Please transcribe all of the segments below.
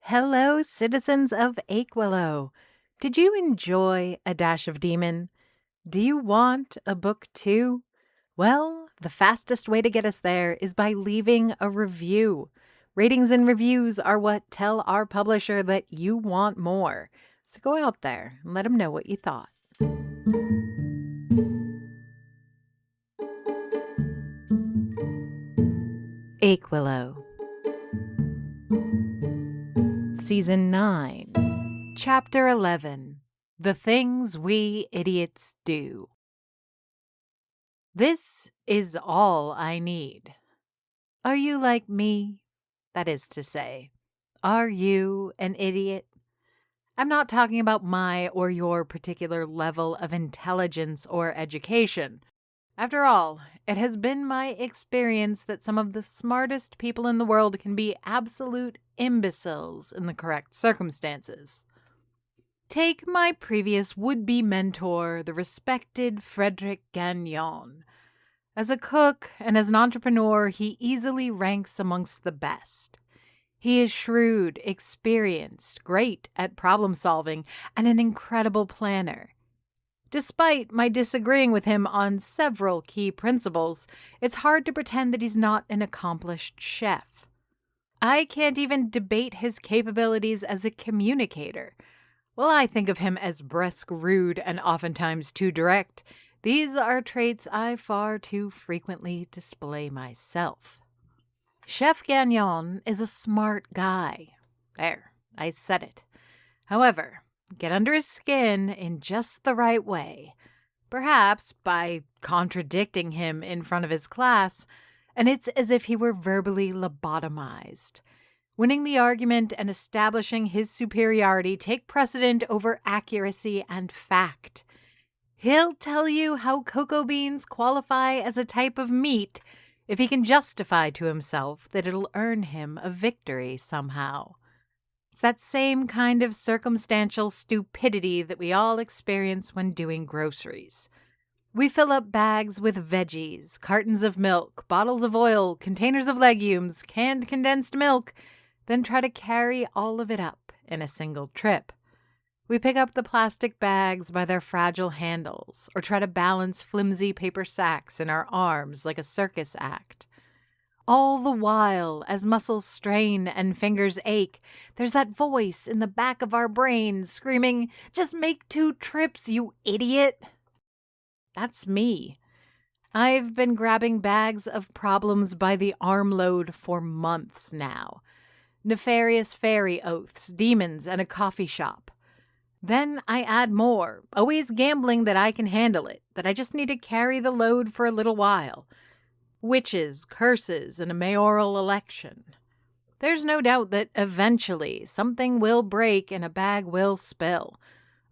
Hello, citizens of Aquilo. Did you enjoy A Dash of Demon? Do you want a book too? Well, the fastest way to get us there is by leaving a review. Ratings and reviews are what tell our publisher that you want more. So go out there and let them know what you thought. Aquilo, Season 9, Chapter 11, The Things We Idiots Do. This is all I need. Are you like me? That is to say, are you an idiot? I'm not talking about my or your particular level of intelligence or education. After all, it has been my experience that some of the smartest people in the world can be absolute imbeciles in the correct circumstances. Take my previous would-be mentor, the respected Frederick Gagnon. As a cook and as an entrepreneur, he easily ranks amongst the best. He is shrewd, experienced, great at problem-solving, and an incredible planner. Despite my disagreeing with him on several key principles, it's hard to pretend that he's not an accomplished chef. I can't even debate his capabilities as a communicator. While I think of him as brusque, rude, and oftentimes too direct, these are traits I far too frequently display myself. Chef Gagnon is a smart guy. There, I said it. However, get under his skin in just the right way, perhaps by contradicting him in front of his class, and it's as if he were verbally lobotomized. Winning the argument and establishing his superiority take precedent over accuracy and fact. He'll tell you how cocoa beans qualify as a type of meat if he can justify to himself that it'll earn him a victory somehow. It's that same kind of circumstantial stupidity that we all experience when doing groceries. We fill up bags with veggies, cartons of milk, bottles of oil, containers of legumes, canned condensed milk, then try to carry all of it up in a single trip. We pick up the plastic bags by their fragile handles, or try to balance flimsy paper sacks in our arms like a circus act. All the while, as muscles strain and fingers ache, there's that voice in the back of our brains screaming, "Just make 2 trips, you idiot!" That's me. I've been grabbing bags of problems by the armload for months now. Nefarious fairy oaths, demons, and a coffee shop. Then I add more, always gambling that I can handle it, that I just need to carry the load for a little while. Witches, curses, and a mayoral election. There's no doubt that eventually something will break and a bag will spill.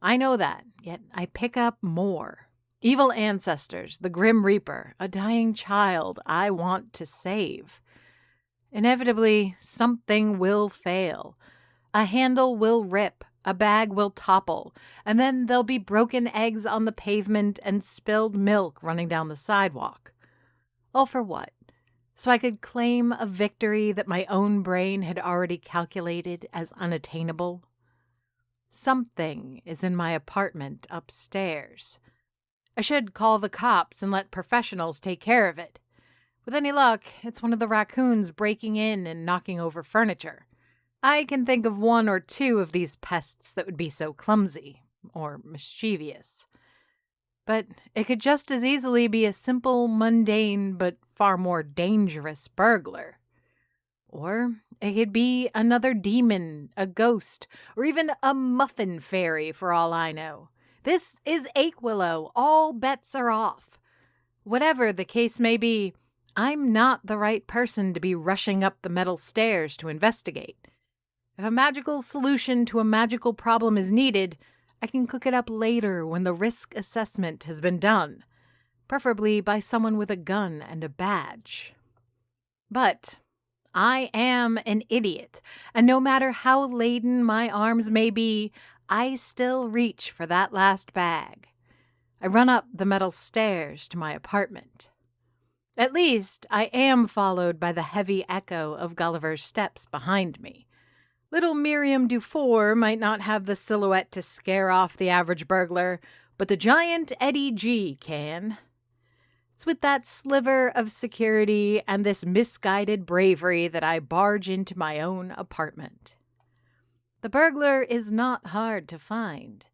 I know that, yet I pick up more. Evil ancestors, the Grim Reaper, a dying child I want to save. Inevitably, something will fail. A handle will rip, a bag will topple, and then there'll be broken eggs on the pavement and spilled milk running down the sidewalk. All for what? So I could claim a victory that my own brain had already calculated as unattainable? Something is in my apartment upstairs. I should call the cops and let professionals take care of it. With any luck, it's one of the raccoons breaking in and knocking over furniture. I can think of 1 or 2 of these pests that would be so clumsy or mischievous. But it could just as easily be a simple, mundane, but far more dangerous burglar. Or it could be another demon, a ghost, or even a muffin fairy for all I know. This is Aquilo. All bets are off. Whatever the case may be, I'm not the right person to be rushing up the metal stairs to investigate. If a magical solution to a magical problem is needed, I can cook it up later when the risk assessment has been done, preferably by someone with a gun and a badge. But I am an idiot, and no matter how laden my arms may be, I still reach for that last bag. I run up the metal stairs to my apartment. At least I am followed by the heavy echo of Gulliver's steps behind me. Little Miriam Dufour might not have the silhouette to scare off the average burglar, but the giant Eddie G can. It's with that sliver of security and this misguided bravery that I barge into my own apartment. The burglar is not hard to find.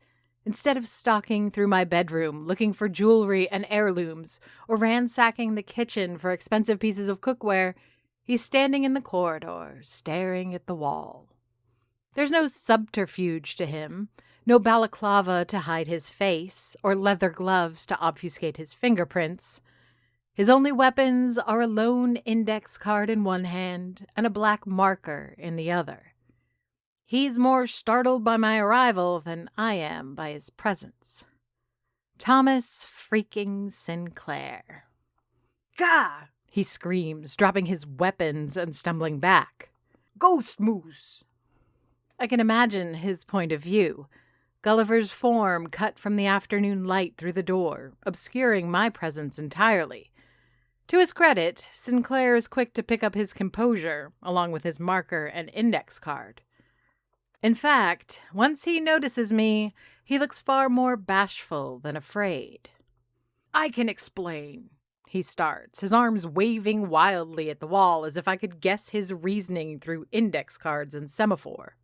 Instead of stalking through my bedroom looking for jewelry and heirlooms or ransacking the kitchen for expensive pieces of cookware, he's standing in the corridor, staring at the wall. There's no subterfuge to him, no balaclava to hide his face or leather gloves to obfuscate his fingerprints. His only weapons are a lone index card in one hand and a black marker in the other. He's more startled by my arrival than I am by his presence. Thomas freaking Sinclair. Gah! He screams, dropping his weapons and stumbling back. Ghost Moose! I can imagine his point of view. Gulliver's form cut from the afternoon light through the door, obscuring my presence entirely. To his credit, Sinclair is quick to pick up his composure, along with his marker and index card. In fact, once he notices me, he looks far more bashful than afraid. I can explain, he starts, his arms waving wildly at the wall as if I could guess his reasoning through index cards and semaphore.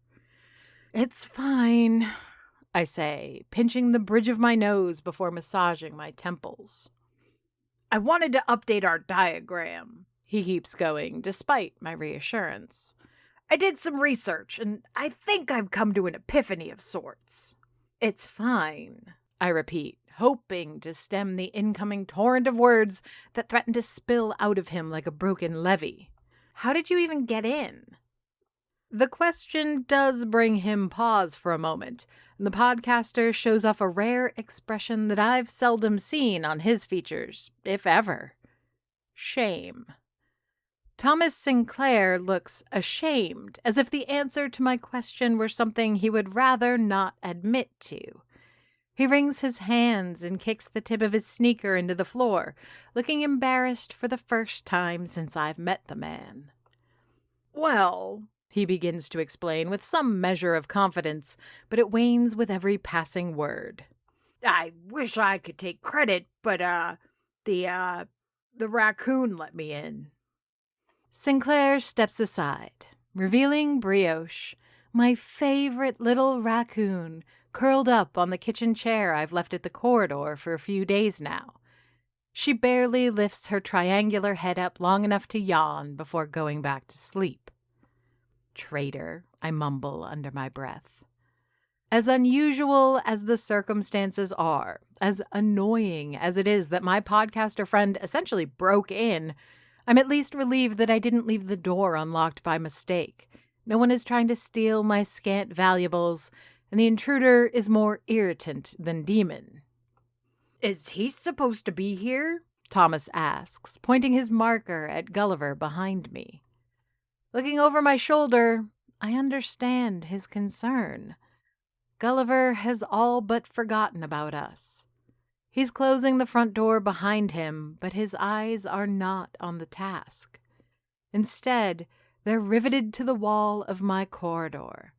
It's fine, I say, pinching the bridge of my nose before massaging my temples. I wanted to update our diagram, he keeps going, despite my reassurance. I did some research, and I think I've come to an epiphany of sorts. It's fine, I repeat, hoping to stem the incoming torrent of words that threaten to spill out of him like a broken levee. How did you even get in? The question does bring him pause for a moment, and the podcaster shows off a rare expression that I've seldom seen on his features, if ever. Shame. Thomas Sinclair looks ashamed, as if the answer to my question were something he would rather not admit to. He wrings his hands and kicks the tip of his sneaker into the floor, looking embarrassed for the first time since I've met the man. Well, he begins to explain with some measure of confidence, but it wanes with every passing word. I wish I could take credit, but, the raccoon let me in. Sinclair steps aside, revealing Brioche, my favorite little raccoon, curled up on the kitchen chair I've left at the corridor for a few days now. She barely lifts her triangular head up long enough to yawn before going back to sleep. Traitor, I mumble under my breath. As unusual as the circumstances are, as annoying as it is that my podcaster friend essentially broke in, I'm at least relieved that I didn't leave the door unlocked by mistake. No one is trying to steal my scant valuables, and the intruder is more irritant than demon. Is he supposed to be here? Thomas asks, pointing his marker at Gulliver behind me. Looking over my shoulder, I understand his concern. Gulliver has all but forgotten about us. He's closing the front door behind him, but his eyes are not on the task. Instead, they're riveted to the wall of my corridor.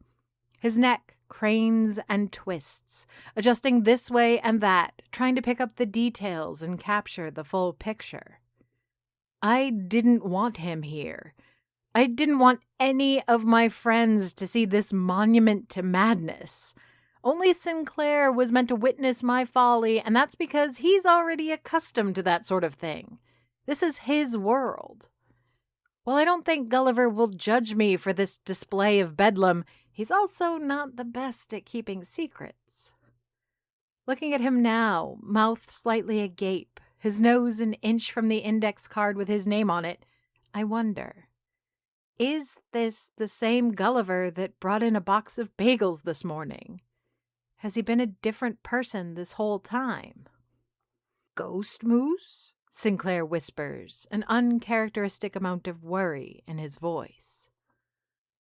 His neck cranes and twists, adjusting this way and that, trying to pick up the details and capture the full picture. I didn't want him here. I didn't want any of my friends to see this monument to madness. Only Sinclair was meant to witness my folly, and that's because he's already accustomed to that sort of thing. This is his world. While I don't think Gulliver will judge me for this display of bedlam, he's also not the best at keeping secrets. Looking at him now, mouth slightly agape, his nose an inch from the index card with his name on it, I wonder, is this the same Gulliver that brought in a box of bagels this morning? Has he been a different person this whole time? Ghost Moose? Sinclair whispers, an uncharacteristic amount of worry in his voice.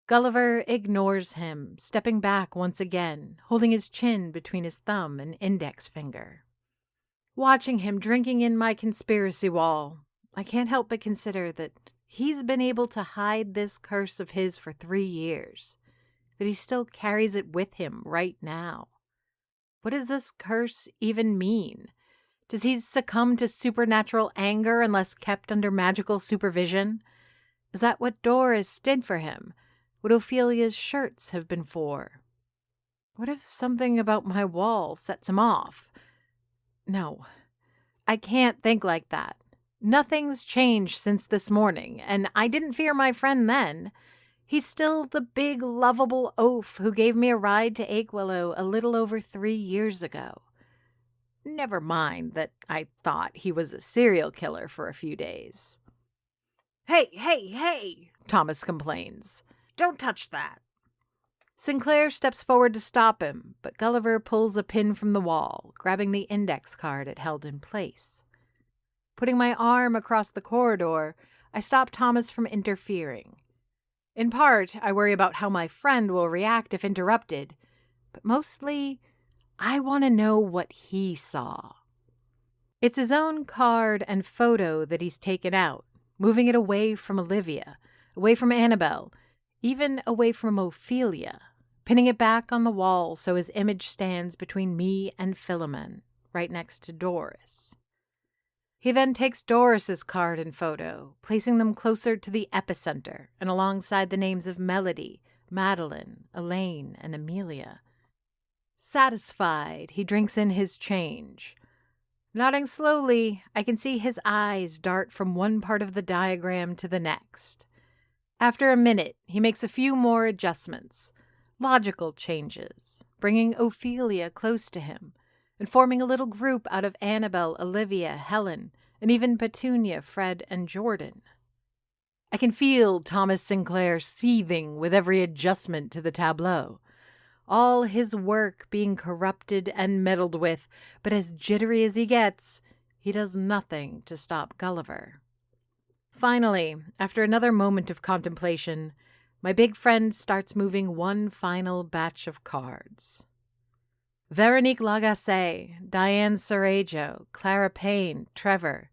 Gulliver ignores him, stepping back once again, holding his chin between his thumb and index finger. Watching him drinking in my conspiracy wall, I can't help but consider that he's been able to hide this curse of his for 3 years. that he still carries it with him right now. What does this curse even mean? Does he succumb to supernatural anger unless kept under magical supervision? Is that what Doris did for him? What Ophelia's shirts have been for? What if something about my wall sets him off? No, I can't think like that. Nothing's changed since this morning, and I didn't fear my friend then. He's still the big, lovable oaf who gave me a ride to Aquillow a little over 3 years ago. Never mind that I thought he was a serial killer for a few days. Hey, Thomas complains. Don't touch that. Sinclair steps forward to stop him, but Gulliver pulls a pin from the wall, grabbing the index card it held in place. Putting my arm across the corridor, I stop Thomas from interfering. In part, I worry about how my friend will react if interrupted, but mostly, I want to know what he saw. It's his own card and photo that he's taken out, moving it away from Olivia, away from Annabelle, even away from Ophelia, pinning it back on the wall so his image stands between me and Philemon, right next to Doris. He then takes Doris's card and photo, placing them closer to the epicenter and alongside the names of Melody, Madeline, Elaine, and Amelia. Satisfied, he drinks in his change. Nodding slowly, I can see his eyes dart from one part of the diagram to the next. After a minute, he makes a few more adjustments, logical changes, bringing Ophelia close to him, and forming a little group out of Annabelle, Olivia, Helen, and even Petunia, Fred, and Jordan. I can feel Thomas Sinclair seething with every adjustment to the tableau. All his work being corrupted and meddled with, but as jittery as he gets, he does nothing to stop Gulliver. Finally, after another moment of contemplation, my big friend starts moving one final batch of cards. Veronique Lagacé, Diane Sarajevo, Clara Payne, Trevor.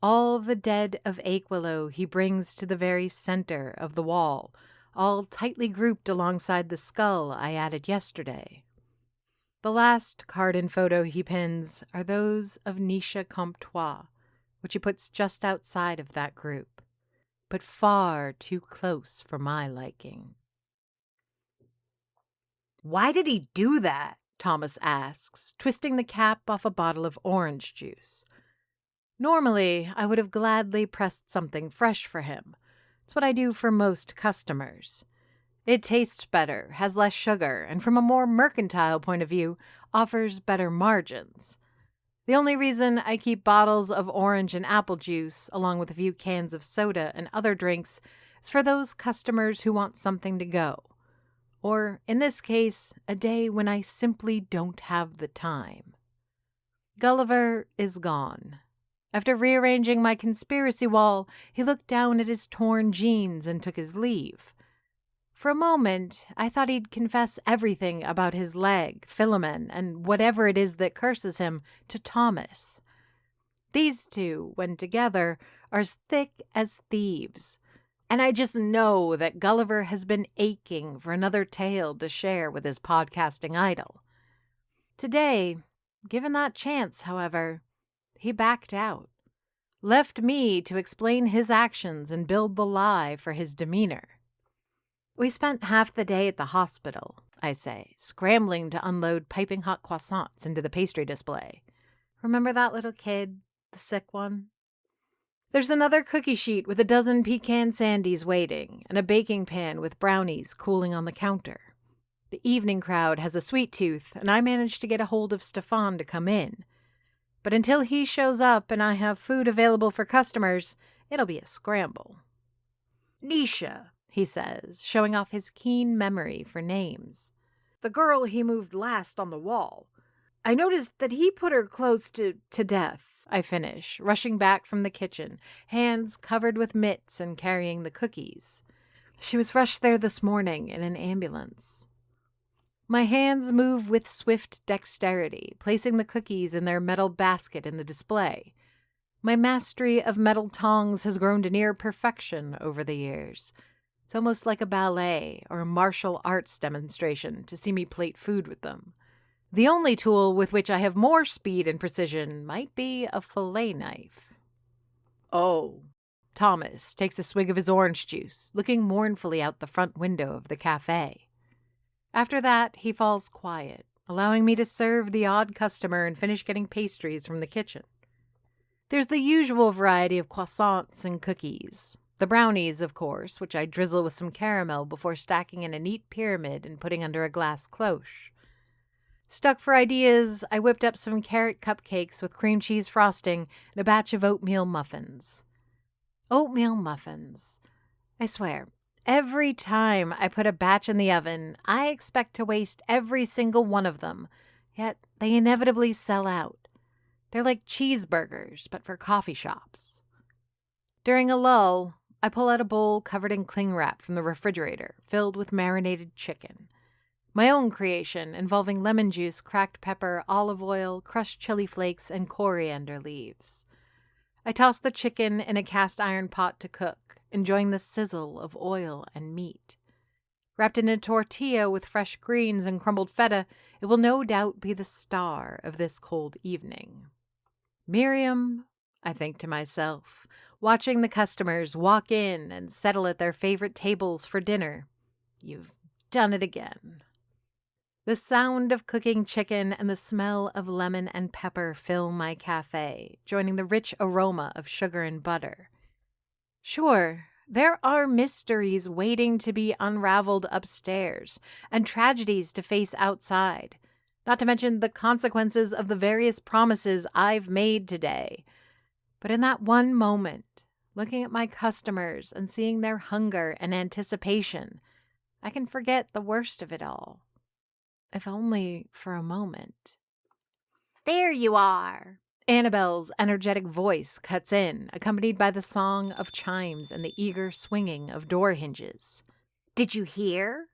All the dead of Aquillow he brings to the very center of the wall, all tightly grouped alongside the skull I added yesterday. The last card and photo he pins are those of Nisha Comtois, which he puts just outside of that group, but far too close for my liking. Why did he do that? Thomas asks, twisting the cap off a bottle of orange juice. Normally, I would have gladly pressed something fresh for him. It's what I do for most customers. It tastes better, has less sugar, and from a more mercantile point of view, offers better margins. The only reason I keep bottles of orange and apple juice, along with a few cans of soda and other drinks, is for those customers who want something to go. Or, in this case, a day when I simply don't have the time. Gulliver is gone. After rearranging my conspiracy wall, he looked down at his torn jeans and took his leave. For a moment, I thought he'd confess everything about his leg, Philemon, and whatever it is that curses him to Thomas. These two, when together, are as thick as thieves. And I just know that Gulliver has been aching for another tale to share with his podcasting idol. Today, given that chance, however, he backed out, left me to explain his actions and build the lie for his demeanor. We spent half the day at the hospital, I say, scrambling to unload piping hot croissants into the pastry display. Remember that little kid, the sick one? There's another cookie sheet with a dozen pecan sandies waiting, and a baking pan with brownies cooling on the counter. The evening crowd has a sweet tooth, and I managed to get a hold of Stefan to come in. But until he shows up and I have food available for customers, it'll be a scramble. Nisha, he says, showing off his keen memory for names. The girl he moved last on the wall. I noticed that he put her close to death. I finish, rushing back from the kitchen, hands covered with mitts and carrying the cookies. She was rushed there this morning in an ambulance. My hands move with swift dexterity, placing the cookies in their metal basket in the display. My mastery of metal tongs has grown to near perfection over the years. It's almost like a ballet or a martial arts demonstration to see me plate food with them. The only tool with which I have more speed and precision might be a fillet knife. Oh. Thomas takes a swig of his orange juice, looking mournfully out the front window of the cafe. After that, he falls quiet, allowing me to serve the odd customer and finish getting pastries from the kitchen. There's the usual variety of croissants and cookies. The brownies, of course, which I drizzle with some caramel before stacking in a neat pyramid and putting under a glass cloche. Stuck for ideas, I whipped up some carrot cupcakes with cream cheese frosting and a batch of oatmeal muffins. Oatmeal muffins. I swear, every time I put a batch in the oven, I expect to waste every single one of them, yet they inevitably sell out. They're like cheeseburgers, but for coffee shops. During a lull, I pull out a bowl covered in cling wrap from the refrigerator, filled with marinated chicken. My own creation, involving lemon juice, cracked pepper, olive oil, crushed chili flakes, and coriander leaves. I toss the chicken in a cast iron pot to cook, enjoying the sizzle of oil and meat. Wrapped in a tortilla with fresh greens and crumbled feta, it will no doubt be the star of this cold evening. Miriam, I think to myself, watching the customers walk in and settle at their favorite tables for dinner. You've done it again. The sound of cooking chicken and the smell of lemon and pepper fill my cafe, joining the rich aroma of sugar and butter. Sure, there are mysteries waiting to be unraveled upstairs and tragedies to face outside, not to mention the consequences of the various promises I've made today. But in that one moment, looking at my customers and seeing their hunger and anticipation, I can forget the worst of it all. If only for a moment. There you are! Annabelle's energetic voice cuts in, accompanied by the song of chimes and the eager swinging of door hinges. Did you hear?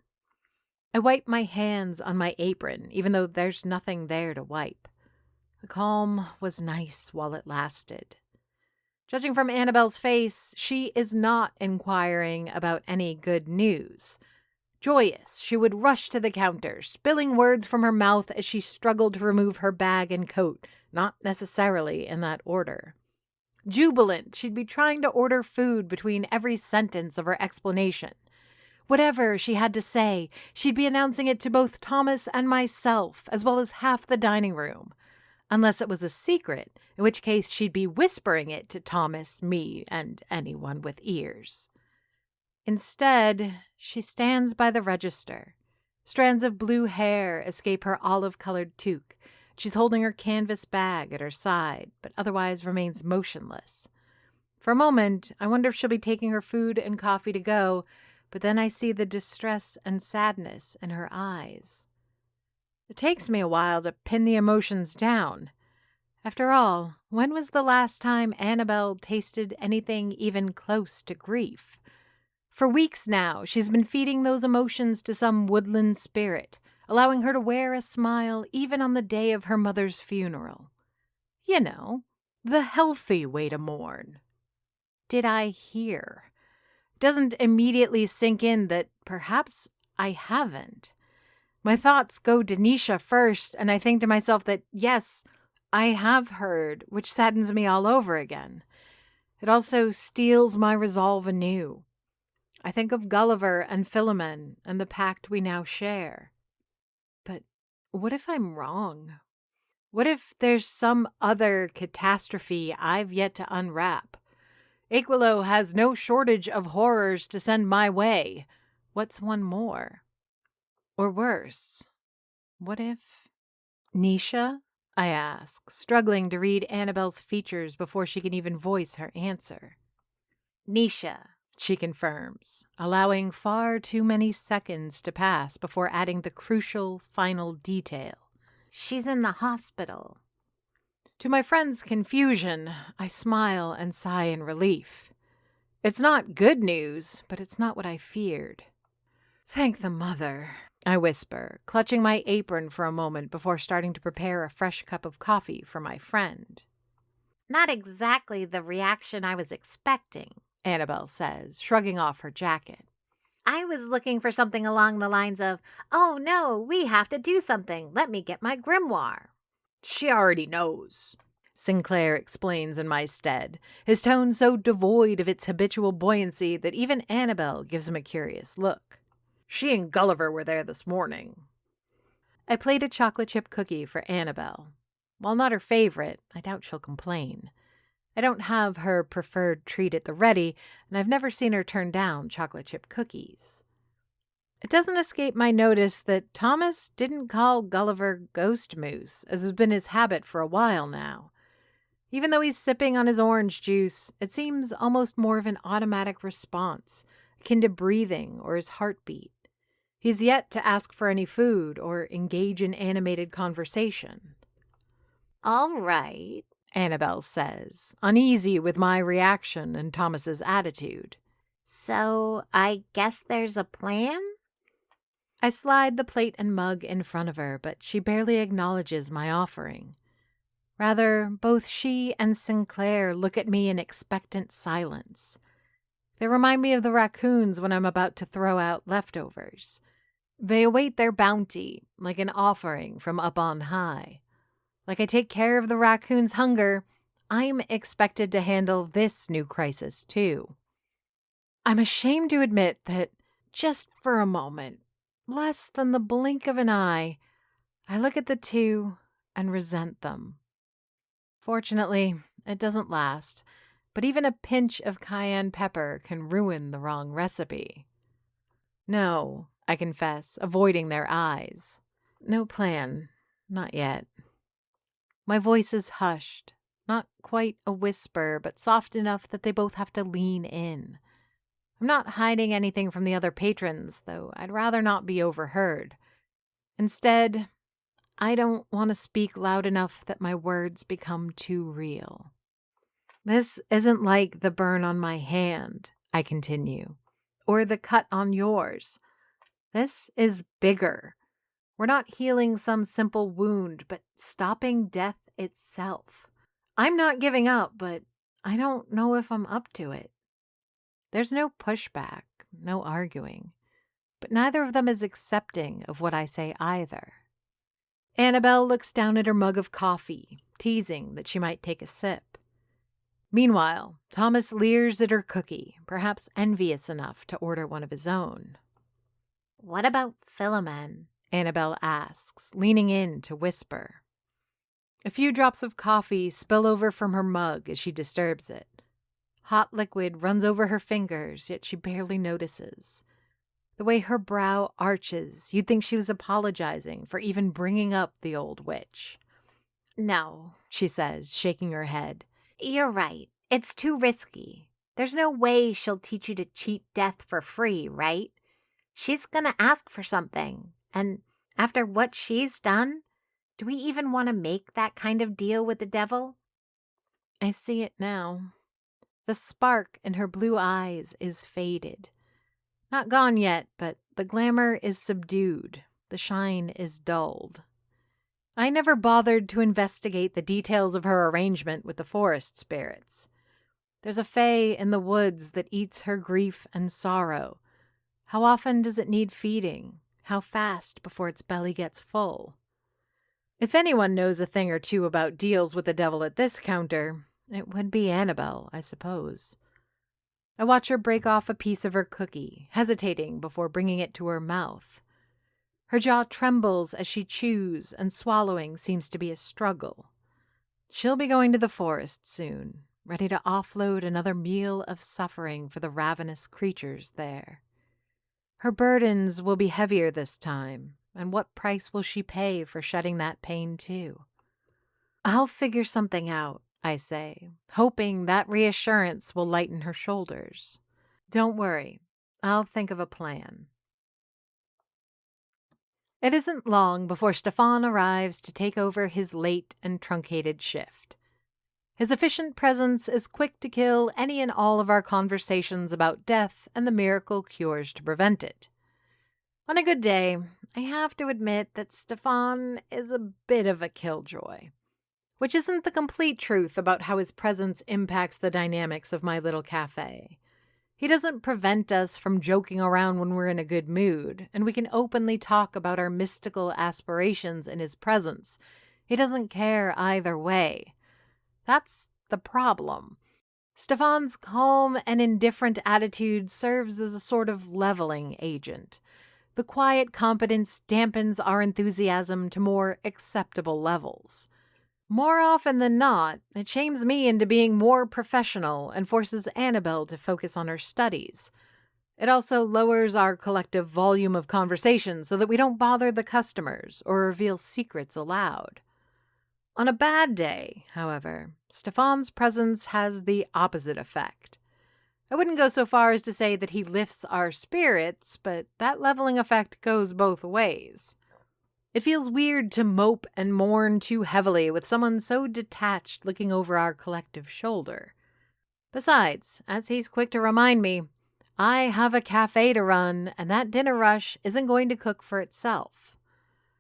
I wipe my hands on my apron, even though there's nothing there to wipe. The calm was nice while it lasted. Judging from Annabelle's face, she is not inquiring about any good news. Joyous, she would rush to the counter, spilling words from her mouth as she struggled to remove her bag and coat, not necessarily in that order. Jubilant, she'd be trying to order food between every sentence of her explanation. Whatever she had to say, she'd be announcing it to both Thomas and myself, as well as half the dining room. Unless it was a secret, in which case she'd be whispering it to Thomas, me, and anyone with ears. Instead, she stands by the register. Strands of blue hair escape her olive-colored toque. She's holding her canvas bag at her side, but otherwise remains motionless. For a moment, I wonder if she'll be taking her food and coffee to go, but then I see the distress and sadness in her eyes. It takes me a while to pin the emotions down. After all, when was the last time Annabelle tasted anything even close to grief? For weeks now, she's been feeding those emotions to some woodland spirit, allowing her to wear a smile even on the day of her mother's funeral. You know, the healthy way to mourn. Did I hear? Doesn't immediately sink in that perhaps I haven't. My thoughts go to Nisha first, and I think to myself that, yes, I have heard, which saddens me all over again. It also steels my resolve anew. I think of Gulliver and Philemon and the pact we now share. But what if I'm wrong? What if there's some other catastrophe I've yet to unwrap? Aquilo has no shortage of horrors to send my way. What's one more? Or worse, what if... Nisha? I ask, struggling to read Annabelle's features before she can even voice her answer. Nisha, she confirms, allowing far too many seconds to pass before adding the crucial final detail. She's in the hospital. To my friend's confusion, I smile and sigh in relief. It's not good news, but it's not what I feared. Thank the mother, I whisper, clutching my apron for a moment before starting to prepare a fresh cup of coffee for my friend. Not exactly the reaction I was expecting, Annabelle says, shrugging off her jacket. I was looking for something along the lines of, "Oh no, we have to do something. Let me get my grimoire." She already knows, Sinclair explains in my stead, his tone so devoid of its habitual buoyancy that even Annabelle gives him a curious look. She and Gulliver were there this morning. I played a chocolate chip cookie for Annabelle. While not her favorite, I doubt she'll complain. I don't have her preferred treat at the ready, and I've never seen her turn down chocolate chip cookies. It doesn't escape my notice that Thomas didn't call Gulliver Ghost Moose, as has been his habit for a while now. Even though he's sipping on his orange juice, it seems almost more of an automatic response, akin to breathing or his heartbeat. He's yet to ask for any food or engage in animated conversation. "All right," Annabelle says, uneasy with my reaction and Thomas's attitude. "So I guess there's a plan?" I slide the plate and mug in front of her, but she barely acknowledges my offering. Rather, both she and Sinclair look at me in expectant silence. They remind me of the raccoons when I'm about to throw out leftovers. They await their bounty, like an offering from up on high. Like I take care of the raccoon's hunger, I'm expected to handle this new crisis too. I'm ashamed to admit that, just for a moment, less than the blink of an eye, I look at the two and resent them. Fortunately, it doesn't last, but even a pinch of cayenne pepper can ruin the wrong recipe. No, I confess, avoiding their eyes. No plan, not yet. My voice is hushed, not quite a whisper, but soft enough that they both have to lean in. I'm not hiding anything from the other patrons, though I'd rather not be overheard. Instead, I don't want to speak loud enough that my words become too real. This isn't like the burn on my hand, I continue, or the cut on yours. This is bigger. We're not healing some simple wound, but stopping death itself. I'm not giving up, but I don't know if I'm up to it. There's no pushback, no arguing, but neither of them is accepting of what I say either. Annabelle looks down at her mug of coffee, teasing that she might take a sip. Meanwhile, Thomas leers at her cookie, perhaps envious enough to order one of his own. "What about Philomen?" Annabelle asks, leaning in to whisper. A few drops of coffee spill over from her mug as she disturbs it. Hot liquid runs over her fingers, yet she barely notices. The way her brow arches, you'd think she was apologizing for even bringing up the old witch. "No," She says, shaking her head. "you're right. It's too risky. There's no way she'll teach you to cheat death for free, right? She's gonna ask for something. And after what she's done, do we even want to make that kind of deal with the devil?" I see it now. The spark in her blue eyes is faded. Not gone yet, but the glamour is subdued. The shine is dulled. I never bothered to investigate the details of her arrangement with the forest spirits. There's a fae in the woods that eats her grief and sorrow. How often does it need feeding? How fast before its belly gets full? If anyone knows a thing or two about deals with the devil at this counter, it would be Annabelle, I suppose. I watch her break off a piece of her cookie, hesitating before bringing it to her mouth. Her jaw trembles as she chews, and swallowing seems to be a struggle. She'll be going to the forest soon, ready to offload another meal of suffering for the ravenous creatures there. Her burdens will be heavier this time, and what price will she pay for shedding that pain too? I'll figure something out, I say, hoping that reassurance will lighten her shoulders. Don't worry, I'll think of a plan. It isn't long before Stefan arrives to take over his late and truncated shift. His efficient presence is quick to kill any and all of our conversations about death and the miracle cures to prevent it. On a good day, I have to admit that Stefan is a bit of a killjoy, which isn't the complete truth about how his presence impacts the dynamics of my little cafe. He doesn't prevent us from joking around when we're in a good mood, and we can openly talk about our mystical aspirations in his presence. He doesn't care either way. That's the problem. Stefan's calm and indifferent attitude serves as a sort of leveling agent. The quiet competence dampens our enthusiasm to more acceptable levels. More often than not, it shames me into being more professional and forces Annabelle to focus on her studies. It also lowers our collective volume of conversation so that we don't bother the customers or reveal secrets aloud. On a bad day, however, Stefan's presence has the opposite effect. I wouldn't go so far as to say that he lifts our spirits, but that leveling effect goes both ways. It feels weird to mope and mourn too heavily with someone so detached looking over our collective shoulder. Besides, as he's quick to remind me, I have a cafe to run, and that dinner rush isn't going to cook for itself.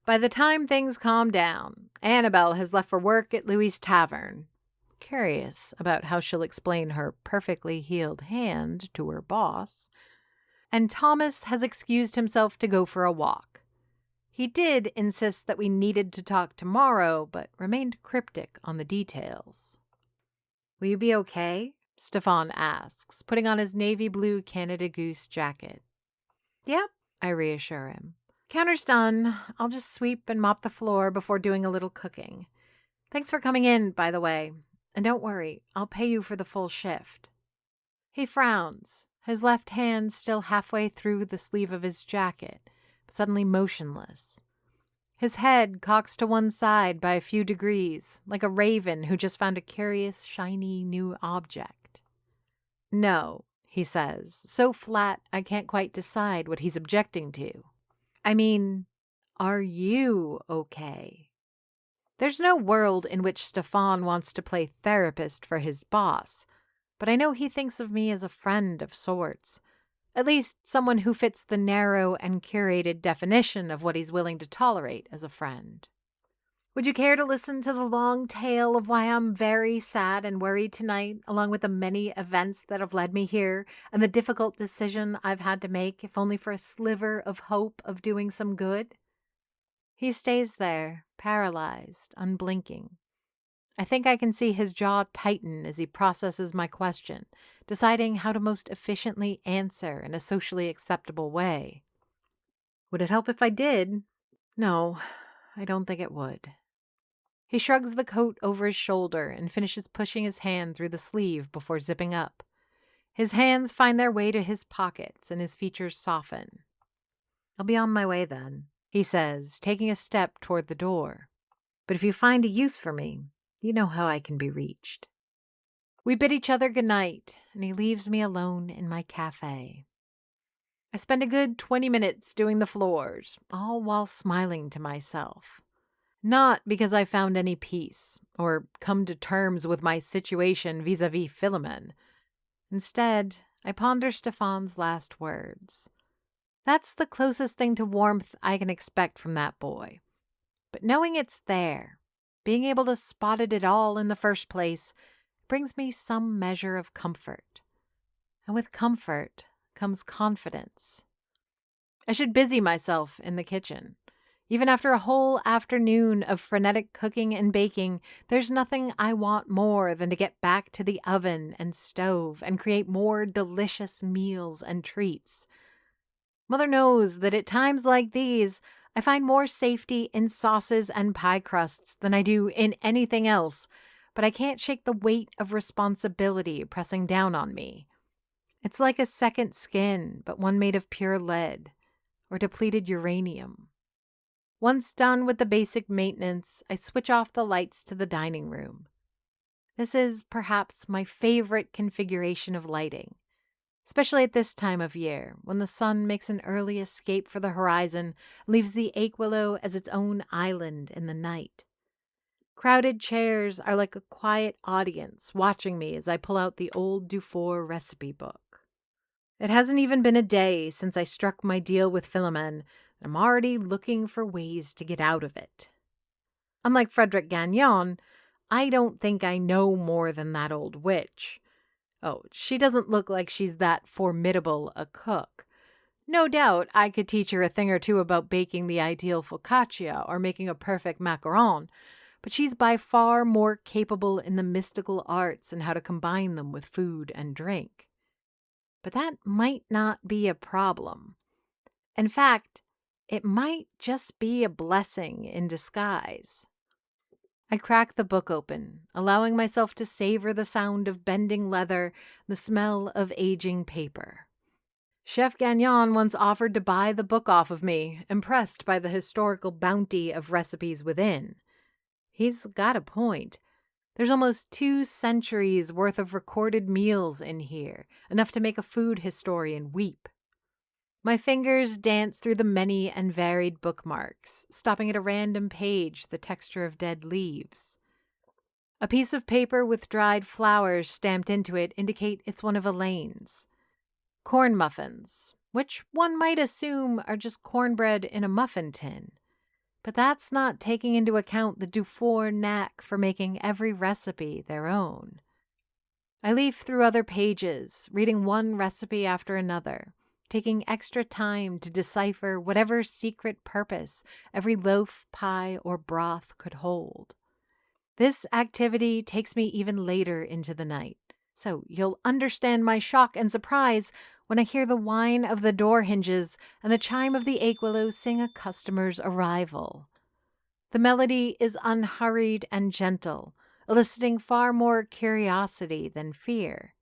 By the time things calm down, Annabelle has left for work at Louis' Tavern. Curious about how she'll explain her perfectly healed hand to her boss. And Thomas has excused himself to go for a walk. He did insist that we needed to talk tomorrow, but remained cryptic on the details. "Will you be okay?" Stefan asks, putting on his navy blue Canada Goose jacket. "Yep," I reassure him. "Counter's done. I'll just sweep and mop the floor before doing a little cooking. Thanks for coming in, by the way. And don't worry, I'll pay you for the full shift." He frowns, his left hand still halfway through the sleeve of his jacket, but suddenly motionless. His head cocks to one side by a few degrees, like a raven who just found a curious, shiny new object. "No," he says, so flat I can't quite decide what he's objecting to. "I mean, are you okay?" There's no world in which Stefan wants to play therapist for his boss, but I know he thinks of me as a friend of sorts. At least someone who fits the narrow and curated definition of what he's willing to tolerate as a friend. Would you care to listen to the long tale of why I'm very sad and worried tonight, along with the many events that have led me here and the difficult decision I've had to make, if only for a sliver of hope of doing some good? He stays there, paralyzed, unblinking. I think I can see his jaw tighten as he processes my question, deciding how to most efficiently answer in a socially acceptable way. Would it help if I did? No, I don't think it would. He shrugs the coat over his shoulder and finishes pushing his hand through the sleeve before zipping up. His hands find their way to his pockets and his features soften. "I'll be on my way then," he says, taking a step toward the door. "But if you find a use for me, you know how I can be reached." We bid each other goodnight, and he leaves me alone in my cafe. I spend a good 20 minutes doing the floors, all while smiling to myself. Not because I found any peace, or come to terms with my situation vis-a-vis Philomen. Instead, I ponder Stefan's last words. That's the closest thing to warmth I can expect from that boy. But knowing it's there, being able to spot it at all in the first place, brings me some measure of comfort. And with comfort comes confidence. I should busy myself in the kitchen. Even after a whole afternoon of frenetic cooking and baking, there's nothing I want more than to get back to the oven and stove and create more delicious meals and treats. Mother knows that at times like these, I find more safety in sauces and pie crusts than I do in anything else, but I can't shake the weight of responsibility pressing down on me. It's like a second skin, but one made of pure lead or depleted uranium. Once done with the basic maintenance, I switch off the lights to the dining room. This is perhaps my favorite configuration of lighting, especially at this time of year when the sun makes an early escape for the horizon and leaves the Aquilo as its own island in the night. Crowded chairs are like a quiet audience watching me as I pull out the old Dufour recipe book. It hasn't even been a day since I struck my deal with Philomen, and I'm already looking for ways to get out of it. Unlike Frederic Gagnon, I don't think I know more than that old witch. Oh, she doesn't look like she's that formidable a cook. No doubt I could teach her a thing or two about baking the ideal focaccia or making a perfect macaron, but she's by far more capable in the mystical arts and how to combine them with food and drink. But that might not be a problem. In fact, it might just be a blessing in disguise. I crack the book open, allowing myself to savor the sound of bending leather, the smell of aging paper. Chef Gagnon once offered to buy the book off of me, impressed by the historical bounty of recipes within. He's got a point. There's almost 2 centuries worth of recorded meals in here, enough to make a food historian weep. My fingers dance through the many and varied bookmarks, stopping at a random page, the texture of dead leaves. A piece of paper with dried flowers stamped into it indicate it's one of Elaine's. Corn muffins, which one might assume are just cornbread in a muffin tin. But that's not taking into account the Dufour knack for making every recipe their own. I leaf through other pages, reading one recipe after another, taking extra time to decipher whatever secret purpose every loaf, pie, or broth could hold. This activity takes me even later into the night, so you'll understand my shock and surprise when I hear the whine of the door hinges and the chime of the Aquilo sing a customer's arrival. The melody is unhurried and gentle, eliciting far more curiosity than fear.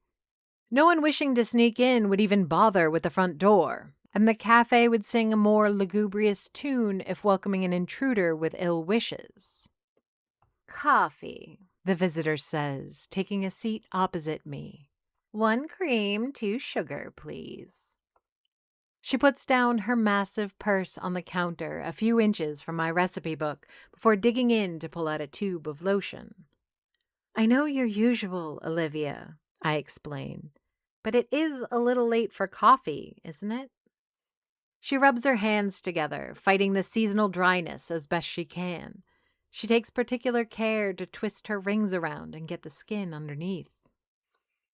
No one wishing to sneak in would even bother with the front door, and the cafe would sing a more lugubrious tune if welcoming an intruder with ill wishes. "Coffee," the visitor says, taking a seat opposite me. "1 cream, 2 sugar, please." She puts down her massive purse on the counter a few inches from my recipe book before digging in to pull out a tube of lotion. "I know your usual, Olivia," I explain, "but it is a little late for coffee, isn't it?" She rubs her hands together, fighting the seasonal dryness as best she can. She takes particular care to twist her rings around and get the skin underneath.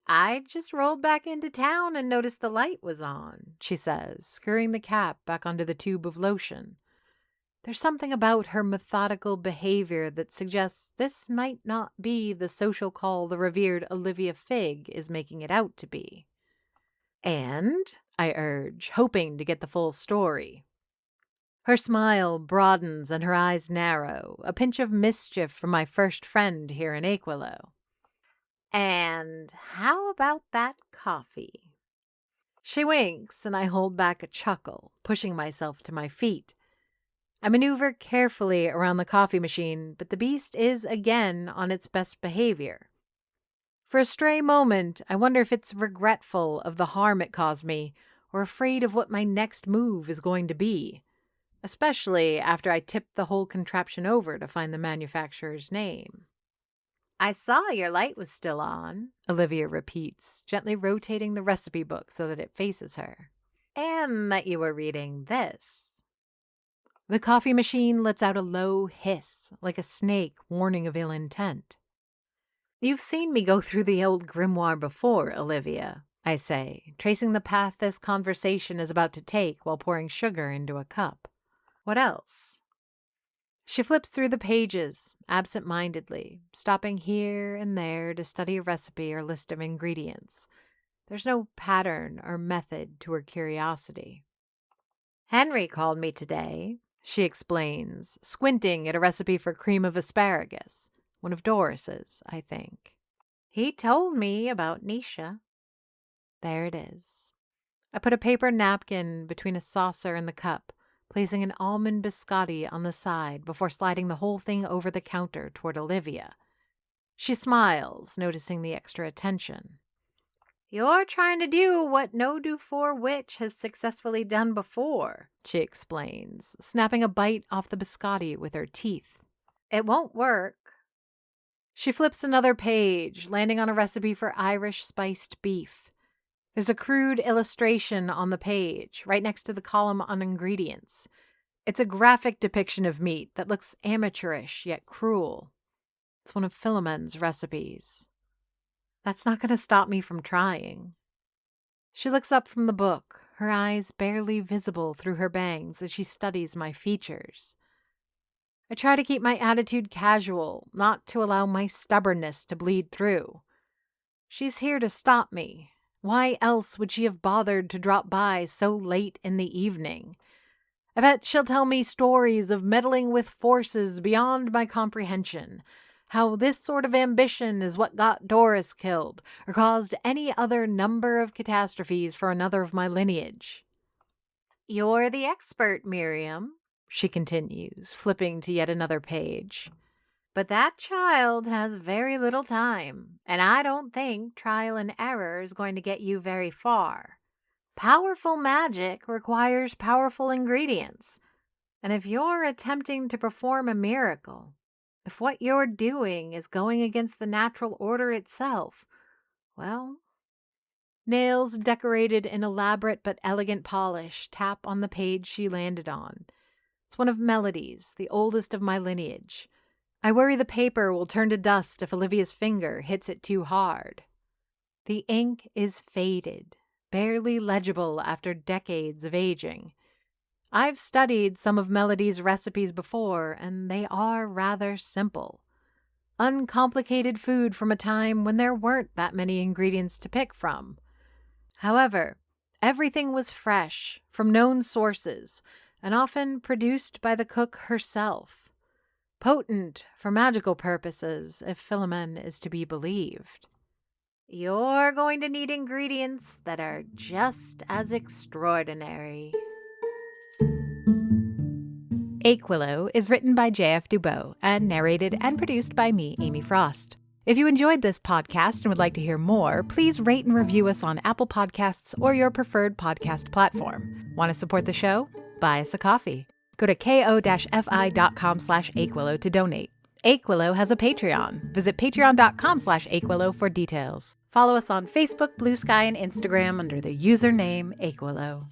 "I just rolled back into town and noticed the light was on," she says, screwing the cap back onto the tube of lotion. There's something about her methodical behavior that suggests this might not be the social call the revered Olivia Figg is making it out to be. "And?" I urge, hoping to get the full story. Her smile broadens and her eyes narrow, a pinch of mischief from my first friend here in Aquilo. "And how about that coffee?" She winks, and I hold back a chuckle, pushing myself to my feet. I maneuver carefully around the coffee machine, but the beast is again on its best behavior. For a stray moment, I wonder if it's regretful of the harm it caused me, or afraid of what my next move is going to be, especially after I tipped the whole contraption over to find the manufacturer's name. "I saw your light was still on," Olivia repeats, gently rotating the recipe book so that it faces her. "And that you were reading this." The coffee machine lets out a low hiss, like a snake warning of ill intent. "You've seen me go through the old grimoire before, Olivia," I say, tracing the path this conversation is about to take while pouring sugar into a cup. "What else?" She flips through the pages, absent-mindedly, stopping here and there to study a recipe or list of ingredients. There's no pattern or method to her curiosity. "Henry called me today," she explains, squinting at a recipe for cream of asparagus, one of Doris's, I think. "He told me about Nisha." There it is. I put a paper napkin between a saucer and the cup, placing an almond biscotti on the side before sliding the whole thing over the counter toward Olivia. She smiles, noticing the extra attention. "You're trying to do what no Dufour witch has successfully done before," she explains, snapping a bite off the biscotti with her teeth. "It won't work." She flips another page, landing on a recipe for Irish spiced beef. There's a crude illustration on the page, right next to the column on ingredients. It's a graphic depiction of meat that looks amateurish yet cruel. It's one of Philomen's recipes. That's not going to stop me from trying. She looks up from the book, her eyes barely visible through her bangs as she studies my features. I try to keep my attitude casual, not to allow my stubbornness to bleed through. She's here to stop me. Why else would she have bothered to drop by so late in the evening? I bet she'll tell me stories of meddling with forces beyond my comprehension, how this sort of ambition is what got Doris killed, or caused any other number of catastrophes for another of my lineage. You're the expert, Miriam, She continues, flipping to yet another page. but that child has very little time, and I don't think trial and error is going to get you very far. Powerful magic requires powerful ingredients, and if you're attempting to perform a miracle, if what you're doing is going against the natural order itself, well, Nails decorated in elaborate but elegant polish tap on the page she landed on. It's one of Melody's, the oldest of my lineage. I worry the paper will turn to dust if Olivia's finger hits it too hard. The ink is faded, barely legible after decades of aging. I've studied some of Melody's recipes before, and they are rather simple. Uncomplicated food from a time when there weren't that many ingredients to pick from. However, everything was fresh, from known sources, and often produced by the cook herself. Potent for magical purposes, if Philomene is to be believed. you're going to need ingredients that are just as extraordinary. Aquilo is written by J.F. Dubois and narrated and produced by me, Amy Frost. If you enjoyed this podcast and would like to hear more, please rate and review us on Apple Podcasts or your preferred podcast platform. Want to support the show? Buy us a coffee. Go to ko-fi.com/Aquilo to donate. Aquilo has a Patreon. Visit patreon.com/Aquilo for details. Follow us on Facebook, Blue Sky, and Instagram under the username Aquilo.